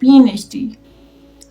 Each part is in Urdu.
PNHD।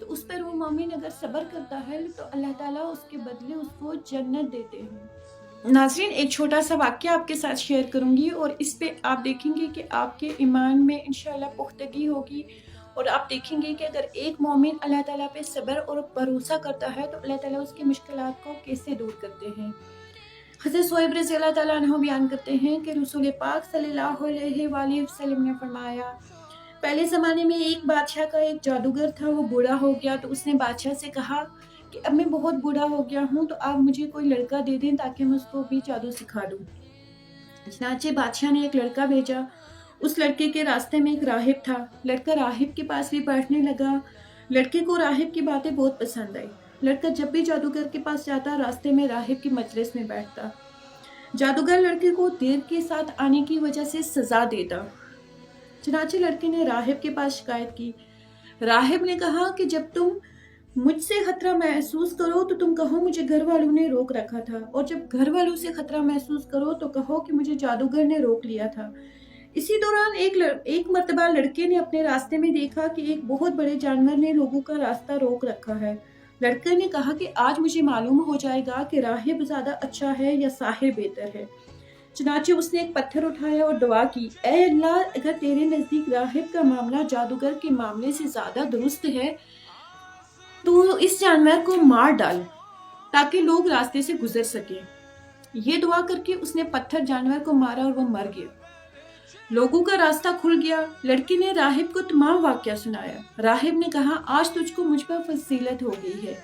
تو اس پر وہ مومن اگر صبر کرتا ہے تو اللہ تعالیٰ اس کے بدلے اس کو جنت دیتے ہیں۔ ناظرین، ایک چھوٹا سا واقعہ آپ کے ساتھ شیئر کروں گی اور اس پہ آپ دیکھیں گے کہ آپ کے ایمان میں انشاءاللہ پختگی ہوگی، اور آپ دیکھیں گے کہ اگر ایک مومن اللہ تعالیٰ پہ صبر اور بھروسہ کرتا ہے تو اللہ تعالیٰ اس کی مشکلات کو کیسے دور کرتے ہیں۔ حضرت صہیب رضی اللہ تعالیٰ عنہ بیان کرتے ہیں کہ رسول پاک صلی اللہ علیہ وآلہ وسلم نے فرمایا، پہلے زمانے میں ایک بادشاہ کا ایک جادوگر تھا، وہ بوڑھا ہو گیا تو اس نے بادشاہ سے کہا کہ اب میں بہت بوڑھا ہو گیا ہوں تو آپ مجھے کوئی لڑکا دے دیں تاکہ میں اس کو بھی جادو سکھا دوں۔ چنانچہ بادشاہ نے ایک لڑکا بھیجا۔ اس لڑکے کے راستے میں ایک راہب تھا۔ لڑکا راہب کے پاس بھی بیٹھنے لگا۔ لڑکے کو راہب کی باتیں بہت پسند آئی۔ لڑکا جب بھی جادوگر کے پاس جاتا راستے میں راہب کی مجلس میں بیٹھتا۔ جادوگر لڑکے کو دیر کے ساتھ آنے کی وجہ سے سزا دیتا۔ چنانچہ لڑکے نے راہب کے پاس شکایت کی۔ راہب نے کہا کہ جب تم مجھ سے خطرہ محسوس کرو تو تم کہو مجھے گھر والوں نے روک رکھا تھا، اور جب گھر والوں سے خطرہ محسوس کرو تو کہو کہ مجھے جادوگر نے روک لیا تھا۔ اسی دوران ایک مرتبہ لڑکے نے اپنے راستے میں دیکھا کہ ایک بہت بڑے جانور نے لوگوں کا راستہ روک رکھا ہے۔ لڑکے نے کہا کہ آج مجھے معلوم ہو جائے گا کہ راہب زیادہ اچھا ہے یا ساحر بہتر ہے۔ چنانچہ اس نے ایک پتھر اٹھایا اور دعا کی، اے اللہ، اگر تیرے نزدیک راہب کا معاملہ جادوگر کے معاملے سے زیادہ درست ہے تو اس جانور کو مار ڈال تاکہ لوگ راستے سے گزر سکیں۔ یہ دعا کر کے اس نے پتھر جانور کو مارا اور وہ مر گیا۔ لوگوں کا راستہ کھل گیا۔ لڑکی نے راہب کو تمام واقعہ سنایا۔ راہب نے کہا، آج تجھ کو مجھ پر فضیلت ہو گئی ہے،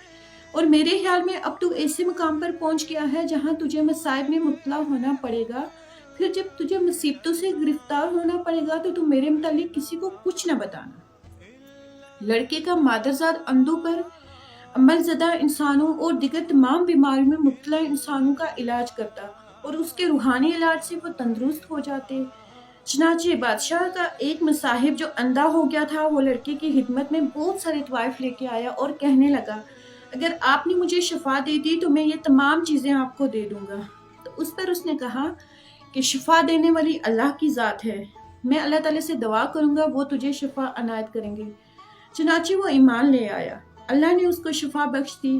اور میرے خیال میں اب تو ایسے مقام پر پہنچ گیا ہے جہاں تجھے مصائب میں مبتلا ہونا پڑے گا۔ پھر جب تجھے مصیبتوں سے گرفتار ہونا پڑے گا تو تم میرے متعلق کسی کو کچھ نہ بتانا۔ لڑکے کا مادرزاد اندھوں پر، عمل زدہ انسانوں اور دیگر تمام بیماریوں میں مبتلا انسانوں کا علاج کرتا، اور اس کے روحانی علاج سے وہ تندرست ہو جاتے۔ چنانچہ بادشاہ کا ایک مصاحب جو اندھا ہو گیا تھا وہ لڑکے کی خدمت میں بہت سارے طوائف لے کے آیا اور کہنے لگا، اگر آپ نے مجھے شفا دے دی تو میں یہ تمام چیزیں آپ کو دے دوں گا۔ تو اس پر اس نے کہا کہ شفا دینے والی اللہ کی ذات ہے، میں اللہ تعالیٰ سے دعا کروں گا، وہ تجھے شفا عنایت کریں گے۔ چنانچہ وہ ایمان لے آیا، اللہ نے اس کو شفا بخش دی۔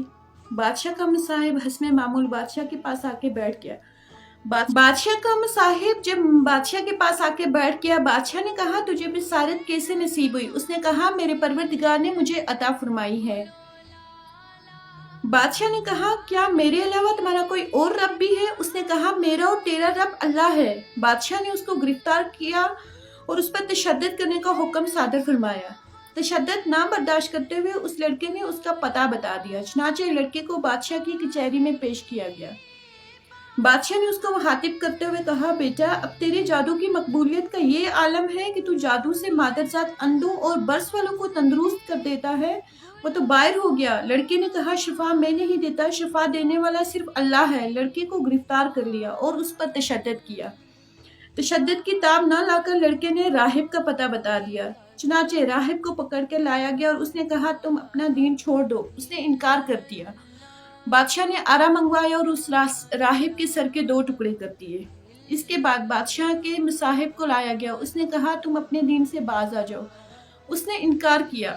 بادشاہ کا مصاحب حسب معمول بادشاہ کے پاس آ کے بیٹھ گیا۔ بادشاہ کا مصاحب جب بادشاہ کے پاس آ کے بیٹھ گیا، بادشاہ نے کہا، تجھے بصارت کیسے نصیب ہوئی؟ اس نے کہا، میرے پروردگار نے مجھے عطا فرمائی ہے۔ بادشاہ نے کہا، کیا میرے علاوہ تمہارا کوئی اور رب بھی ہے؟ اس نے کہا، میرا اور تیرا رب اللہ ہے۔ بادشاہ نے اس کو گرفتار کیا اور اس پر تشدد کرنے کا حکم صادر فرمایا۔ تشدد نہ برداشت کرتے ہوئے اس لڑکے نے اس کا پتہ بتا دیا۔ چنانچہ لڑکے کو بادشاہ کی کچہری میں پیش کیا گیا۔ بادشاہ نے اس کو مخاطب کرتے ہوئے کہا، بیٹا، اب تیرے جادو کی مقبولیت کا یہ عالم ہے کہ تو جادو سے مادرزاد اندھوں اور برس والوں کو تندرست کر دیتا ہے، وہ تو باہر ہو گیا۔ لڑکے نے کہا، شفا میں نہیں دیتا، شفا دینے والا صرف اللہ ہے۔ لڑکے کو گرفتار کر لیا اور اس پر تشدد کیا۔ تشدد کی تاب نہ لا کر لڑکے نے راہب کا پتہ بتا دیا۔ چنانچہ راہب کو پکڑ کے لایا گیا اور اس نے کہا، تم اپنا دین چھوڑ دو۔ اس نے انکار کر دیا۔ بادشاہ نے آرا منگوایا اور اس راہب کے سر کے 2 ٹکڑے کر دیے۔ اس کے بعد بادشاہ کے مصاحب کو لایا گیا۔ اس نے کہا، تم اپنے دین سے باز آ جاؤ۔ اس نے انکار کیا۔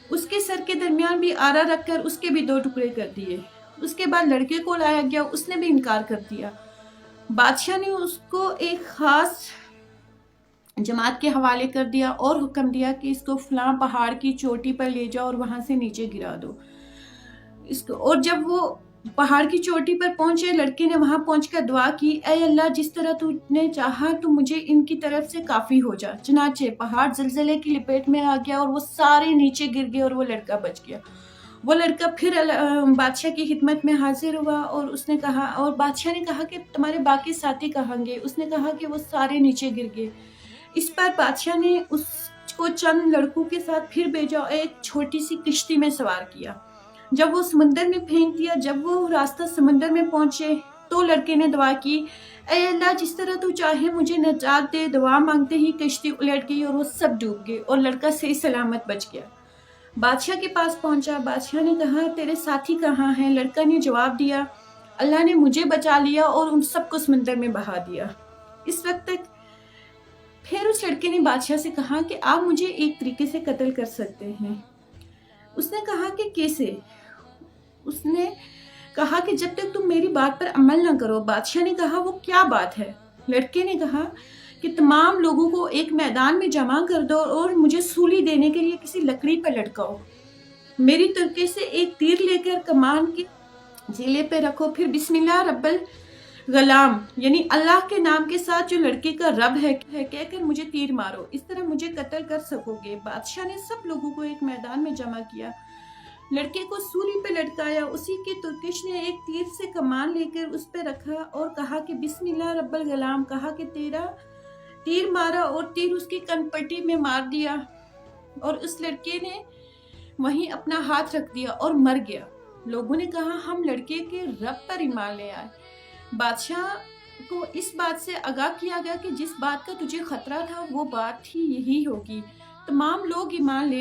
اس کے سر کے درمیان بھی آرا رکھ کر اس کے بھی 2 ٹکڑے کر دیے۔ اس کے بعد لڑکے کو لایا گیا۔ اس نے بھی انکار کر دیا۔ بادشاہ نے اس کو ایک خاص جماعت کے حوالے کر دیا اور حکم دیا کہ اس کو فلاں پہاڑ کی چوٹی پر لے جاؤ اور وہاں سے نیچے گرا دو اس کو۔ اور جب وہ پہاڑ کی چوٹی پر پہنچے، لڑکے نے وہاں پہنچ کر دعا کی، اے اللہ، جس طرح تو نے چاہا تو مجھے ان کی طرف سے کافی ہو جا۔ چنانچہ پہاڑ زلزلے کی لپیٹ میں آ گیا اور وہ سارے نیچے گر گئے اور وہ لڑکا بچ گیا۔ وہ لڑکا پھر بادشاہ کی خدمت میں حاضر ہوا اور اس نے کہا، اور بادشاہ نے کہا کہ تمہارے باقی ساتھی کہاں گے؟ اس نے کہا کہ وہ سارے نیچے گر گئے۔ اس پر بادشاہ نے اس کو چند لڑکوں کے ساتھ پھر بھیجا اور ایک چھوٹی سی کشتی میں سوار کیا۔ جب وہ سمندر میں پھینک دیا، جب وہ راستہ سمندر میں پہنچے تو لڑکے نے دعا کی، اے اللہ، جس طرح تو چاہے مجھے نجات دے۔ دعا مانگتے ہی کشتی الٹ گئی اور وہ سب ڈوب گئے اور لڑکا صحیح سلامت بچ گیا۔ بادشاہ کے پاس پہنچا۔ بادشاہ نے کہا، تیرے ساتھی کہاں ہیں؟ لڑکا نے جواب دیا، اللہ نے مجھے بچا لیا اور ان سب کو سمندر میں بہا دیا۔ اس وقت تک پھر اس لڑکے نے بادشاہ سے کہا کہ آپ مجھے ایک طریقے سے قتل کر سکتے ہیں۔ اس نے کہا کہ کیسے؟ اس نے کہا کہ جب تک تم میری بات پر عمل نہ کرو۔ بادشاہ نے کہا وہ کیا بات ہے؟ لڑکے نے کہا کہ تمام لوگوں کو ایک میدان میں جمع کر دو اور مجھے سولی دینے کے لیے کسی لکڑی پر لٹکاؤ۔ میری ترکے سے ایک تیر لے کر کمان کے زیلے پہ رکھو، پھر بسم اللہ رب الغلام یعنی اللہ کے نام کے ساتھ جو لڑکے کا رب ہے کہہ کر مجھے تیر مارو، اس طرح مجھے قتل کر سکو گے۔ بادشاہ نے سب لوگوں کو ایک میدان میں جمع کیا، لڑکے کو سولی پہ لٹکایا، اسی کے ترکش نے ایک تیر سے کمان لے کر اس پہ رکھا اور کہا کہ بسم اللہ رب الغلام، کہا کہ تیرا تیر مارا اور تیر اس کی کن پٹی میں مار دیا، اور اس لڑکے نے وہیں اپنا ہاتھ رکھ دیا اور مر گیا۔ لوگوں نے کہا ہم لڑکے کے رب پر ایمان لے آئے۔ بادشاہ کو اس بات سے آگاہ کیا گیا کہ جس بات کا تجھے خطرہ تھا وہ بات ہی یہی ہوگی، تمام لوگ ایمان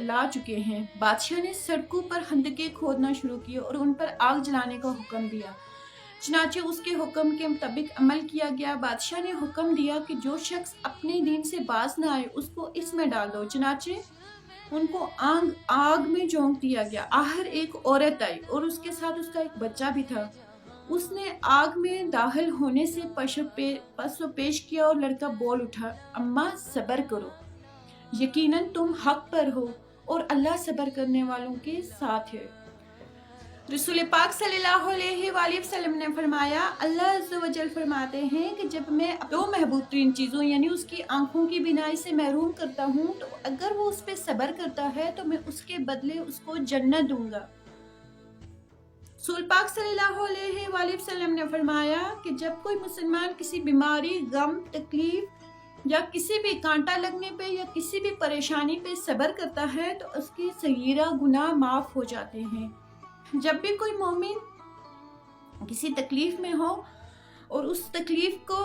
لا چکے ہیں۔ بادشاہ نے سڑکوں پر خندقیں کھودنا شروع کی اور ان پر آگ جلانے کا حکم دیا، چنانچہ اس کے حکم کے مطابق عمل کیا گیا۔ بادشاہ نے حکم دیا کہ جو شخص اپنے دین سے باز نہ آئے اس کو اس میں ڈال دو، چنانچہ ان کو آگ میں جھونک دیا گیا۔ آخر ایک عورت آئی اور اس کے ساتھ اس کا ایک بچہ بھی تھا، اس نے آگ میں داخل ہونے سے پس و پیش کیا اور لڑکا بول اٹھا، اماں صبر کرو، یقیناً تم حق پر ہو اور اللہ صبر کرنے والوں کے ساتھ ہے۔ رسول پاک صلی اللہ علیہ وآلہ وسلم نے فرمایا، اللہ عز و جل فرماتے ہیں کہ جب میں دو محبوب ترین چیزوں یعنی اس کی آنکھوں کی بینائی سے محروم کرتا ہوں تو اگر وہ اس پہ صبر کرتا ہے تو میں اس کے بدلے اس کو جنت دوں گا۔ رسول پاک صلی اللہ علیہ وآلہ وسلم نے فرمایا کہ جب کوئی مسلمان کسی بیماری، غم، تکلیف یا کسی بھی کانٹا لگنے پہ یا کسی بھی پریشانی پہ صبر کرتا ہے تو اس کی صغیرہ گناہ معاف ہو جاتے ہیں۔ جب بھی کوئی مومن کسی تکلیف میں ہو اور اس تکلیف کو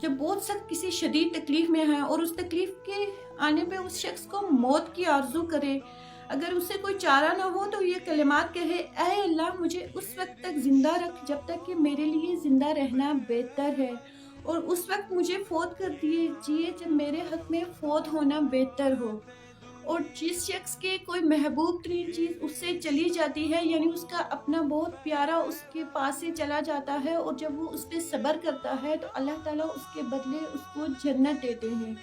جب بہت سخت کسی شدید تکلیف میں ہے اور اس تکلیف کے آنے پہ اس شخص کو موت کی آرزو کرے، اگر اسے کوئی چارہ نہ ہو تو یہ کلمات کہے، اے اللہ مجھے اس وقت تک زندہ رکھ جب تک کہ میرے لیے زندہ رہنا بہتر ہے، اور اس وقت مجھے فوت کر دیجیے جب میرے حق میں فوت ہونا بہتر ہو۔ اور جس شخص کے کوئی محبوب ترین چیز اس سے چلی جاتی ہے یعنی اس کا اپنا بہت پیارا اس کے پاس سے چلا جاتا ہے اور جب وہ اس پہ صبر کرتا ہے تو اللہ تعالیٰ اس کے بدلے اس کو جنت دیتے ہیں۔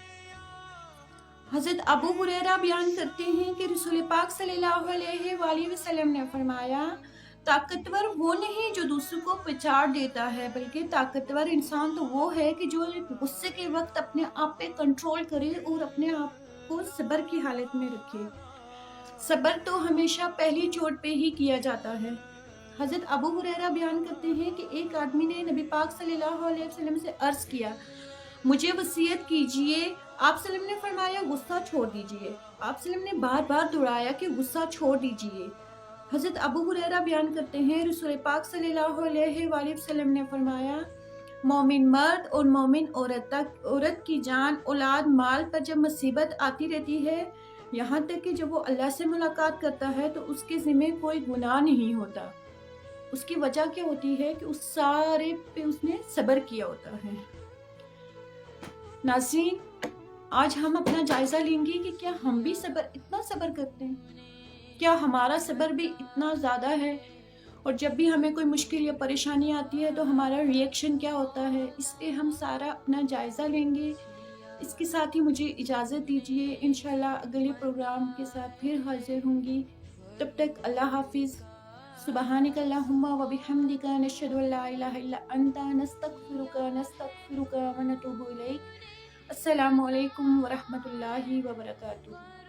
حضرت ابو ہریرہ بیان کرتے ہیں کہ رسول پاک صلی اللہ علیہ وآلہ وسلم نے فرمایا، طاقتور وہ نہیں جو دوسروں کو پچاڑ دیتا ہے، بلکہ طاقتور انسان تو وہ ہے کہ جو غصے کے وقت اپنے آپ پہ کنٹرول کرے اور اپنے آپ کو صبر کی حالت میں رکھے۔ صبر تو ہمیشہ پہلی چوٹ پہ ہی کیا جاتا ہے۔ حضرت ابو ہریرہ بیان کرتے ہیں کہ ایک آدمی نے نبی پاک صلی اللہ علیہ وسلم سے عرض کیا، مجھے وصیت کیجئے۔ آپ صلی اللہ علیہ وسلم نے فرمایا، غصہ چھوڑ دیجئے۔ آپ صلی اللہ علیہ وسلم نے بار بار دہرایا کہ غصہ چھوڑ دیجئے۔ حضرت ابو ہریرہ بیان کرتے ہیں رسول پاک صلی اللہ علیہ وآلہ وسلم نے فرمایا، مومن مرد اور مومن عورت کی جان، اولاد، مال پر جب مصیبت آتی رہتی ہے یہاں تک کہ جب وہ اللہ سے ملاقات کرتا ہے تو اس کے ذمہ کوئی گناہ نہیں ہوتا۔ اس کی وجہ کیا ہوتی ہے کہ اس سارے پہ اس نے صبر کیا ہوتا ہے۔ ناظرین، آج ہم اپنا جائزہ لیں گے کہ کیا ہم بھی اتنا صبر کرتے ہیں؟ کیا ہمارا صبر بھی اتنا زیادہ ہے؟ اور جب بھی ہمیں کوئی مشکل یا پریشانی آتی ہے تو ہمارا ریئیکشن کیا ہوتا ہے؟ اس پہ ہم سارا اپنا جائزہ لیں گے۔ اس کے ساتھ ہی مجھے اجازت دیجیے، انشاءاللہ اگلے پروگرام کے ساتھ پھر حاضر ہوں گی۔ تب تک اللہ حافظ۔ سبحانک اللہم و بحمدک، نشہد ان لا الہ الا انت، نستغفرک و نتوب الیک۔ السلام علیکم ورحمۃ اللہ وبرکاتہ۔